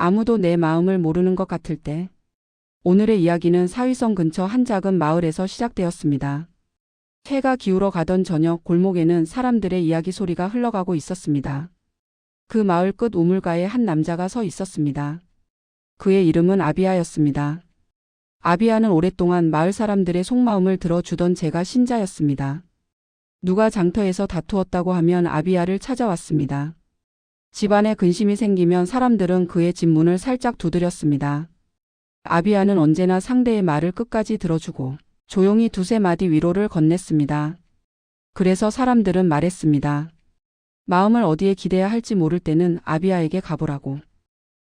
아무도 내 마음을 모르는 것 같을 때. 오늘의 이야기는 사위성 근처 한 작은 마을에서 시작되었습니다. 해가 기울어 가던 저녁, 골목에는 사람들의 이야기 소리가 흘러가고 있었습니다. 그 마을 끝 우물가에 한 남자가 서 있었습니다. 그의 이름은 아비아였습니다. 아비아는 오랫동안 마을 사람들의 속마음을 들어주던 제가 신자였습니다. 누가 장터에서 다투었다고 하면 아비아를 찾아왔습니다. 집안에 근심이 생기면 사람들은 그의 집 문을 살짝 두드렸습니다. 아비아는 언제나 상대의 말을 끝까지 들어주고 조용히 두세 마디 위로를 건넸습니다. 그래서 사람들은 말했습니다. 마음을 어디에 기대야 할지 모를 때는 아비아에게 가보라고.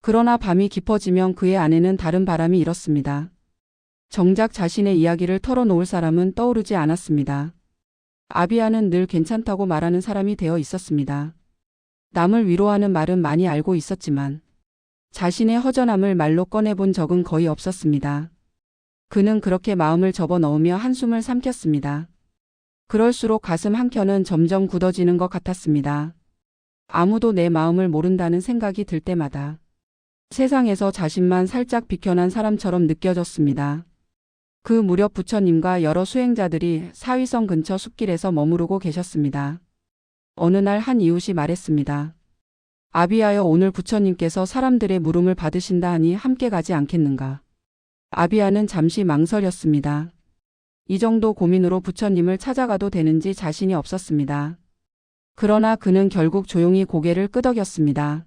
그러나 밤이 깊어지면 그의 안에는 다른 바람이 일었습니다. 정작 자신의 이야기를 털어놓을 사람은 떠오르지 않았습니다. 아비아는 늘 괜찮다고 말하는 사람이 되어 있었습니다. 남을 위로하는 말은 많이 알고 있었지만 자신의 허전함을 말로 꺼내본 적은 거의 없었습니다. 그는 그렇게 마음을 접어넣으며 한숨을 삼켰습니다. 그럴수록 가슴 한켠은 점점 굳어지는 것 같았습니다. 아무도 내 마음을 모른다는 생각이 들 때마다 세상에서 자신만 살짝 비켜난 사람처럼 느껴졌습니다. 그 무렵 부처님과 여러 수행자들이 사위성 근처 숲길에서 머무르고 계셨습니다. 어느 날 한 이웃이 말했습니다. 아비아여, 오늘 부처님께서 사람들의 물음을 받으신다 하니 함께 가지 않겠는가? 아비아는 잠시 망설였습니다. 이 정도 고민으로 부처님을 찾아가도 되는지 자신이 없었습니다. 그러나 그는 결국 조용히 고개를 끄덕였습니다.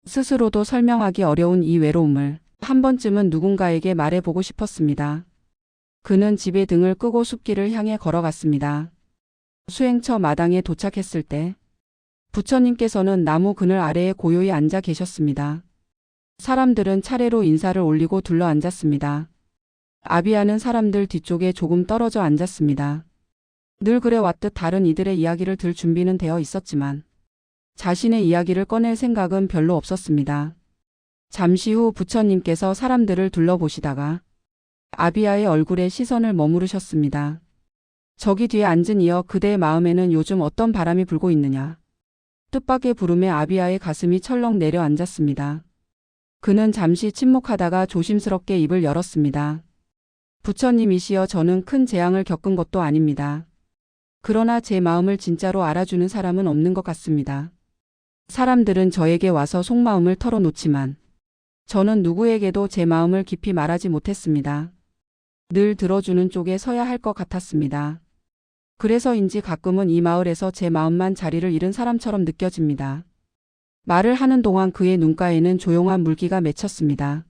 스스로도 설명하기 어려운 이 외로움을 한 번쯤은 누군가에게 말해보고 싶었습니다. 그는 집에 등을 끄고 숲길을 향해 걸어갔습니다. 수행처 마당에 도착했을 때 부처님께서는 나무 그늘 아래에 고요히 앉아 계셨습니다. 사람들은 차례로 인사를 올리고 둘러앉았습니다. 아비아는 사람들 뒤쪽에 조금 떨어져 앉았습니다. 늘 그래왔듯 다른 이들의 이야기를 들 준비는 되어 있었지만 자신의 이야기를 꺼낼 생각은 별로 없었습니다. 잠시 후 부처님께서 사람들을 둘러보시다가 아비아의 얼굴에 시선을 머무르셨습니다. 저기 뒤에 앉은 이여, 그대의 마음에는 요즘 어떤 바람이 불고 있느냐? 뜻밖의 부름에 아비아의 가슴이 철렁 내려앉았습니다. 그는 잠시 침묵하다가 조심스럽게 입을 열었습니다. 부처님이시여, 저는 큰 재앙을 겪은 것도 아닙니다. 그러나 제 마음을 진짜로 알아주는 사람은 없는 것 같습니다. 사람들은 저에게 와서 속마음을 털어놓지만 저는 누구에게도 제 마음을 깊이 말하지 못했습니다. 늘 들어주는 쪽에 서야 할 것 같았습니다. 그래서인지 가끔은 이 마을에서 제 마음만 자리를 잃은 사람처럼 느껴집니다. 말을 하는 동안 그의 눈가에는 조용한 물기가 맺혔습니다.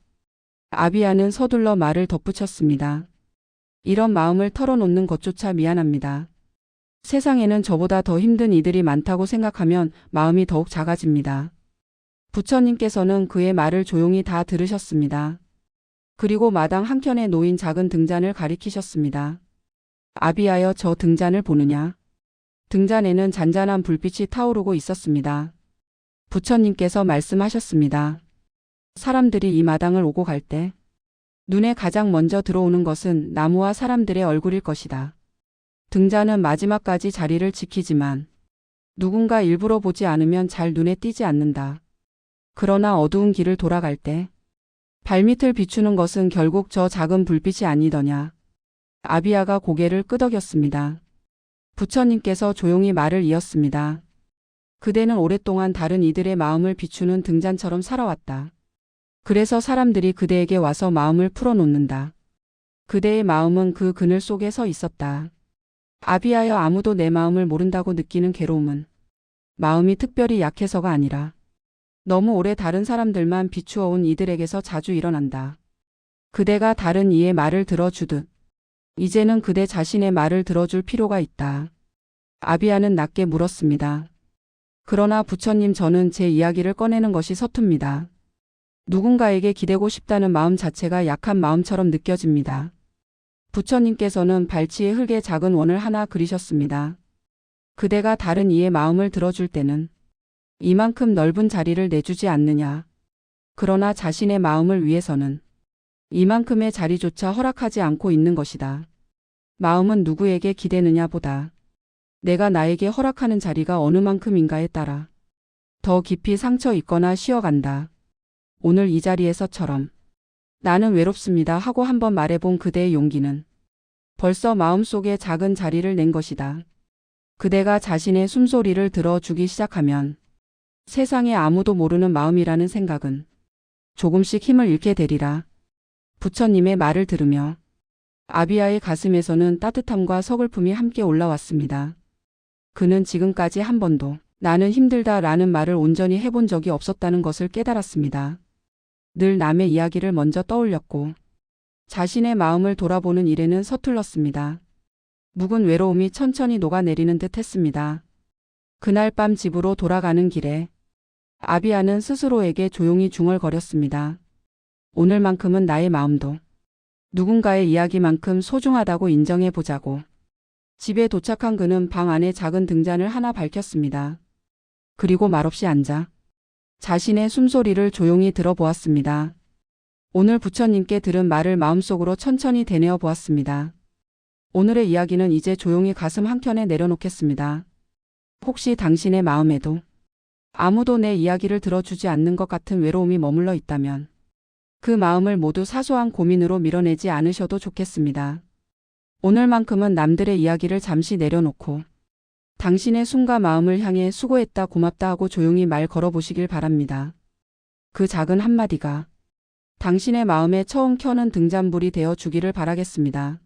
아비아는 서둘러 말을 덧붙였습니다. 이런 마음을 털어놓는 것조차 미안합니다. 세상에는 저보다 더 힘든 이들이 많다고 생각하면 마음이 더욱 작아집니다. 부처님께서는 그의 말을 조용히 다 들으셨습니다. 그리고 마당 한켠에 놓인 작은 등잔을 가리키셨습니다. 아비아여, 저 등잔을 보느냐? 등잔에는 잔잔한 불빛이 타오르고 있었습니다. 부처님께서 말씀하셨습니다. 사람들이 이 마당을 오고 갈 때 눈에 가장 먼저 들어오는 것은 나무와 사람들의 얼굴일 것이다. 등잔은 마지막까지 자리를 지키지만 누군가 일부러 보지 않으면 잘 눈에 띄지 않는다. 그러나 어두운 길을 돌아갈 때 발밑을 비추는 것은 결국 저 작은 불빛이 아니더냐. 아비아가 고개를 끄덕였습니다. 부처님께서 조용히 말을 이었습니다. 그대는 오랫동안 다른 이들의 마음을 비추는 등잔처럼 살아왔다. 그래서 사람들이 그대에게 와서 마음을 풀어놓는다. 그대의 마음은 그 그늘 속에 서 있었다. 아비아여, 아무도 내 마음을 모른다고 느끼는 괴로움은 마음이 특별히 약해서가 아니라 너무 오래 다른 사람들만 비추어온 이들에게서 자주 일어난다. 그대가 다른 이의 말을 들어주듯 이제는 그대 자신의 말을 들어줄 필요가 있다. 아비아는 낮게 물었습니다. 그러나 부처님, 저는 제 이야기를 꺼내는 것이 서툽니다. 누군가에게 기대고 싶다는 마음 자체가 약한 마음처럼 느껴집니다. 부처님께서는 발치에 흙에 작은 원을 하나 그리셨습니다. 그대가 다른 이의 마음을 들어줄 때는 이만큼 넓은 자리를 내주지 않느냐. 그러나 자신의 마음을 위해서는 이만큼의 자리조차 허락하지 않고 있는 것이다. 마음은 누구에게 기대느냐 보다 내가 나에게 허락하는 자리가 어느 만큼인가에 따라 더 깊이 상처 입거나 쉬어간다. 오늘 이 자리에서처럼 나는 외롭습니다 하고 한번 말해본 그대의 용기는 벌써 마음속에 작은 자리를 낸 것이다. 그대가 자신의 숨소리를 들어주기 시작하면 세상에 아무도 모르는 마음이라는 생각은 조금씩 힘을 잃게 되리라. 부처님의 말을 들으며 아비아의 가슴에서는 따뜻함과 서글픔이 함께 올라왔습니다. 그는 지금까지 한 번도 나는 힘들다 라는 말을 온전히 해본 적이 없었다는 것을 깨달았습니다. 늘 남의 이야기를 먼저 떠올렸고 자신의 마음을 돌아보는 일에는 서툴렀습니다. 묵은 외로움이 천천히 녹아내리는 듯 했습니다. 그날 밤 집으로 돌아가는 길에 아비아는 스스로에게 조용히 중얼거렸습니다. 오늘만큼은 나의 마음도 누군가의 이야기만큼 소중하다고 인정해보자고. 집에 도착한 그는 방 안에 작은 등잔을 하나 밝혔습니다. 그리고 말없이 앉아 자신의 숨소리를 조용히 들어보았습니다. 오늘 부처님께 들은 말을 마음속으로 천천히 되뇌어 보았습니다. 오늘의 이야기는 이제 조용히 가슴 한켠에 내려놓겠습니다. 혹시 당신의 마음에도 아무도 내 이야기를 들어주지 않는 것 같은 외로움이 머물러 있다면 그 마음을 모두 사소한 고민으로 밀어내지 않으셔도 좋겠습니다. 오늘만큼은 남들의 이야기를 잠시 내려놓고 당신의 숨과 마음을 향해 수고했다 고맙다 하고 조용히 말 걸어보시길 바랍니다. 그 작은 한마디가 당신의 마음에 처음 켜는 등잔불이 되어 주기를 바라겠습니다.